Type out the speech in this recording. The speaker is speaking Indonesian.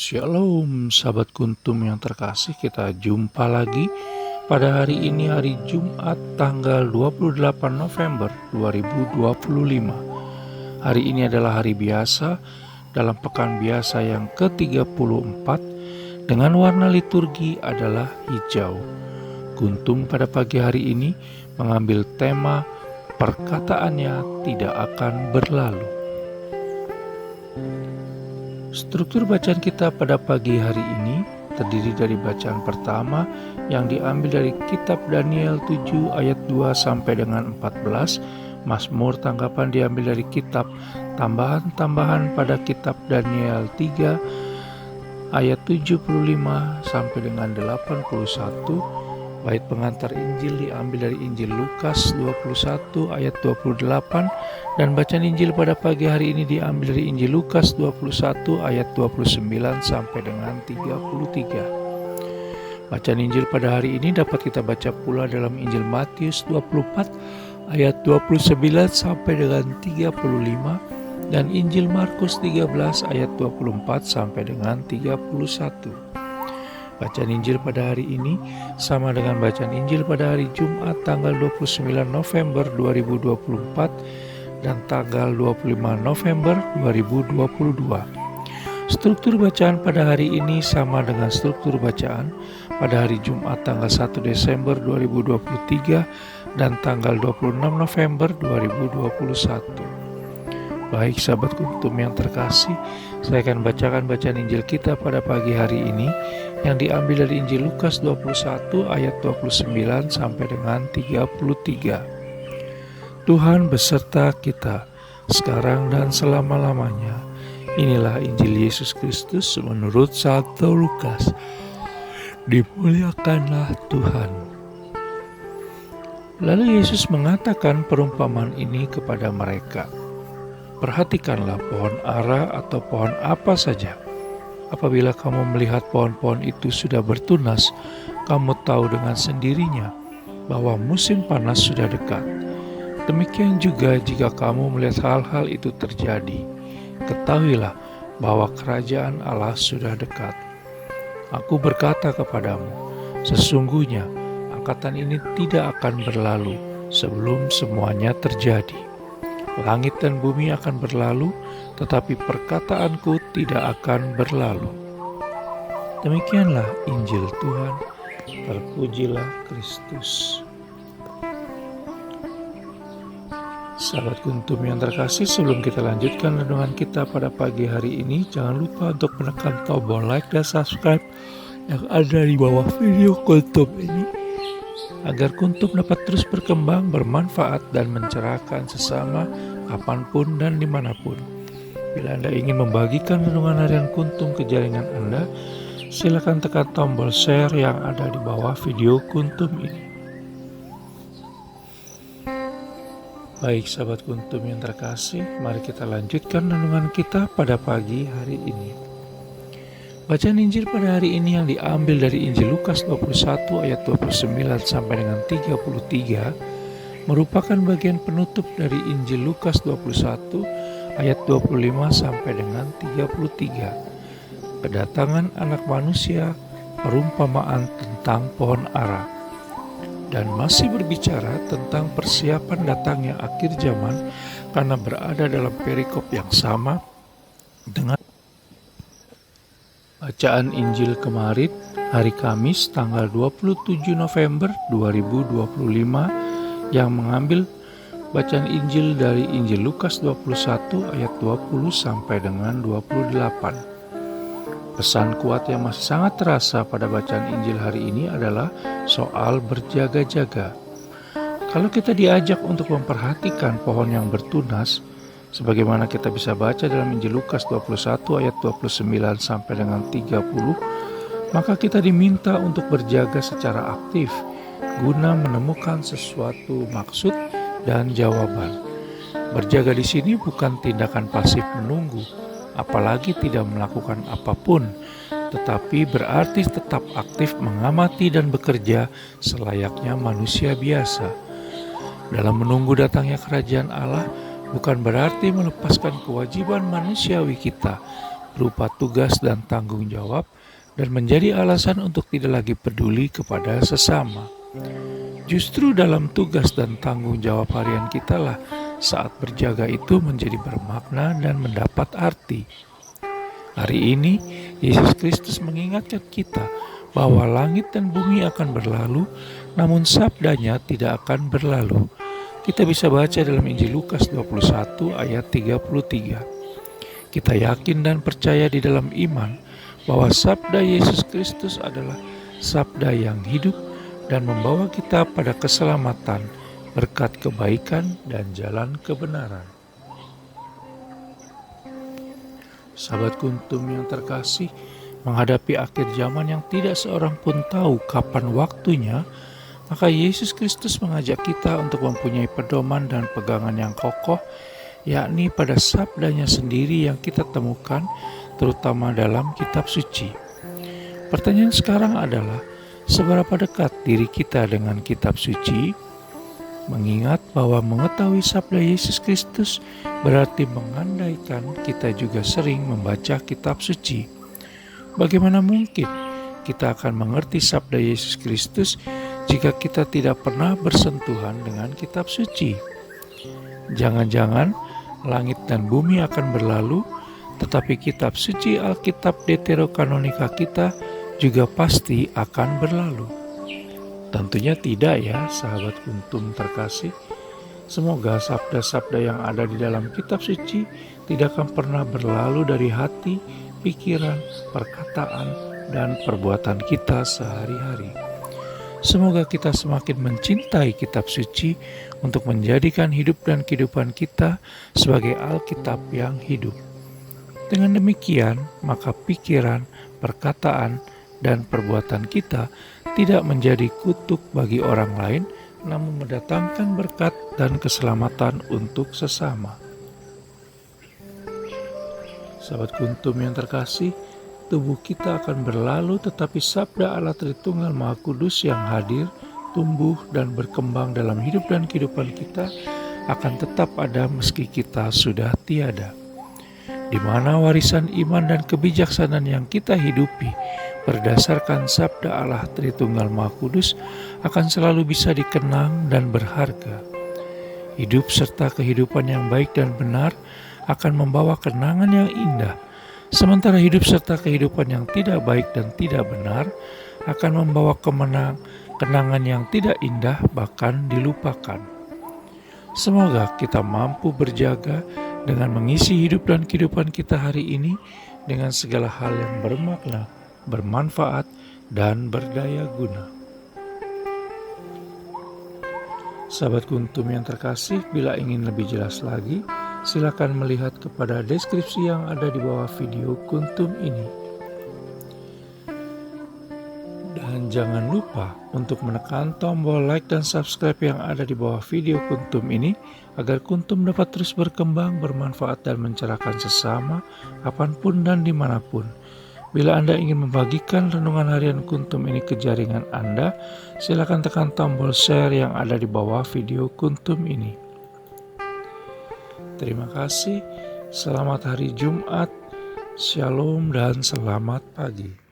Shalom sahabat kuntum yang terkasih, kita jumpa lagi pada hari ini, hari Jumat tanggal 28 November 2025. Hari ini adalah hari biasa dalam pekan biasa yang ke-34 dengan warna liturgi adalah hijau. Kuntum pada pagi hari ini mengambil tema perkataannya tidak akan berlalu. Struktur bacaan kita pada pagi hari ini terdiri dari bacaan pertama yang diambil dari kitab Daniel 7 ayat 2 sampai dengan 14. Mazmur tanggapan diambil dari kitab tambahan-tambahan pada kitab Daniel 3 ayat 75 sampai dengan 81. Bait pengantar Injil diambil dari Injil Lukas 21 ayat 28 dan bacaan Injil pada pagi hari ini diambil dari Injil Lukas 21 ayat 29 sampai dengan 33. Bacaan Injil pada hari ini dapat kita baca pula dalam Injil Matius 24 ayat 29 sampai dengan 35 dan Injil Markus 13 ayat 24 sampai dengan 31. Bacaan Injil pada hari ini sama dengan bacaan Injil pada hari Jumat tanggal 29 November 2024 dan tanggal 25 November 2022. Struktur bacaan pada hari ini sama dengan struktur bacaan pada hari Jumat tanggal 1 Desember 2023 dan tanggal 26 November 2021. Baik sahabat kuntum yang terkasih, saya akan bacakan bacaan Injil kita pada pagi hari ini yang diambil dari Injil Lukas 21 ayat 29 sampai dengan 33. Tuhan beserta kita sekarang dan selama-lamanya. Inilah Injil Yesus Kristus menurut Santo Lukas. Dimuliakanlah Tuhan. Lalu Yesus mengatakan perumpamaan ini kepada mereka. Perhatikanlah pohon ara atau pohon apa saja. Apabila kamu melihat pohon-pohon itu sudah bertunas, kamu tahu dengan sendirinya bahwa musim panas sudah dekat. Demikian juga jika kamu melihat hal-hal itu terjadi, ketahuilah bahwa kerajaan Allah sudah dekat. Aku berkata kepadamu, sesungguhnya angkatan ini tidak akan berlalu sebelum semuanya terjadi. Langit dan bumi akan berlalu, tetapi perkataanku tidak akan berlalu. Demikianlah Injil Tuhan. Terpujilah Kristus. Sahabat kuntum yang terkasih, sebelum kita lanjutkan renungan kita pada pagi hari ini, jangan lupa untuk menekan tombol like dan subscribe yang ada di bawah video kuntum ini, agar kuntum dapat terus berkembang, bermanfaat, dan mencerahkan sesama kapanpun dan dimanapun. Bila Anda ingin membagikan renungan harian kuntum ke jaringan Anda, silakan tekan tombol share yang ada di bawah video kuntum ini. Baik sahabat kuntum yang terkasih, mari kita lanjutkan renungan kita pada pagi hari ini. Bacaan Injil pada hari ini yang diambil dari Injil Lukas 21 ayat 29 sampai dengan 33 merupakan bagian penutup dari Injil Lukas 21 ayat 25 sampai dengan 33. Kedatangan anak manusia, perumpamaan tentang pohon ara. Dan masih berbicara tentang persiapan datangnya akhir zaman karena berada dalam perikop yang sama dengan bacaan Injil kemarin hari Kamis tanggal 27 November 2025 yang mengambil bacaan Injil dari Injil Lukas 21 ayat 20 sampai dengan 28. Pesan kuat yang masih sangat terasa pada bacaan Injil hari ini adalah soal berjaga-jaga. Kalau kita diajak untuk memperhatikan pohon yang bertunas, sebagaimana kita bisa baca dalam Injil Lukas 21 ayat 29 sampai dengan 30, maka kita diminta untuk berjaga secara aktif guna menemukan sesuatu maksud dan jawaban. Berjaga di sini bukan tindakan pasif menunggu, apalagi tidak melakukan apapun, tetapi berarti tetap aktif mengamati dan bekerja selayaknya manusia biasa. Dalam menunggu datangnya kerajaan Allah, bukan berarti melepaskan kewajiban manusiawi kita berupa tugas dan tanggung jawab, dan menjadi alasan untuk tidak lagi peduli kepada sesama. Justru dalam tugas dan tanggung jawab harian kita lah saat berjaga itu menjadi bermakna dan mendapat arti. Hari ini, Yesus Kristus mengingatkan kita bahwa langit dan bumi akan berlalu, namun sabdanya tidak akan berlalu. Kita bisa baca dalam Injil Lukas 21 ayat 33. Kita yakin dan percaya di dalam iman bahwa sabda Yesus Kristus adalah sabda yang hidup dan membawa kita pada keselamatan, berkat kebaikan dan jalan kebenaran. Sahabat Kuntum yang terkasih, menghadapi akhir zaman yang tidak seorang pun tahu kapan waktunya, maka Yesus Kristus mengajak kita untuk mempunyai pedoman dan pegangan yang kokoh, yakni pada sabdanya sendiri yang kita temukan, terutama dalam kitab suci. Pertanyaan sekarang adalah, seberapa dekat diri kita dengan kitab suci? Mengingat bahwa mengetahui sabda Yesus Kristus berarti mengandaikan kita juga sering membaca kitab suci. Bagaimana mungkin kita akan mengerti sabda Yesus Kristus jika kita tidak pernah bersentuhan dengan kitab suci? Jangan-jangan langit dan bumi akan berlalu, tetapi kitab suci Alkitab Deuterokanonika kita juga pasti akan berlalu. Tentunya tidak ya, sahabat Kuntum terkasih. Semoga sabda-sabda yang ada di dalam kitab suci tidak akan pernah berlalu dari hati, pikiran, perkataan, dan perbuatan kita sehari-hari. Semoga kita semakin mencintai kitab suci untuk menjadikan hidup dan kehidupan kita sebagai Alkitab yang hidup. Dengan demikian, maka pikiran, perkataan, dan perbuatan kita tidak menjadi kutuk bagi orang lain, namun mendatangkan berkat dan keselamatan untuk sesama. Sahabat Kuntum yang terkasih, tubuh kita akan berlalu, tetapi sabda Allah Tritunggal Maha Kudus yang hadir, tumbuh, dan berkembang dalam hidup dan kehidupan kita akan tetap ada meski kita sudah tiada. Di mana warisan iman dan kebijaksanaan yang kita hidupi berdasarkan sabda Allah Tritunggal Maha Kudus akan selalu bisa dikenang dan berharga. Hidup serta kehidupan yang baik dan benar akan membawa kenangan yang indah, sementara hidup serta kehidupan yang tidak baik dan tidak benar akan membawa kenangan yang tidak indah, bahkan dilupakan. Semoga kita mampu berjaga dengan mengisi hidup dan kehidupan kita hari ini dengan segala hal yang bermakna, bermanfaat, dan berdaya guna. Sahabat Kuntum yang terkasih, bila ingin lebih jelas lagi, silakan melihat kepada deskripsi yang ada di bawah video Kuntum ini. Dan jangan lupa untuk menekan tombol like dan subscribe yang ada di bawah video Kuntum ini agar Kuntum dapat terus berkembang, bermanfaat, dan mencerahkan sesama kapanpun dan dimanapun. Bila Anda ingin membagikan renungan harian Kuntum ini ke jaringan Anda, silakan tekan tombol share yang ada di bawah video Kuntum ini. Terima kasih, selamat hari Jumat, shalom dan selamat pagi.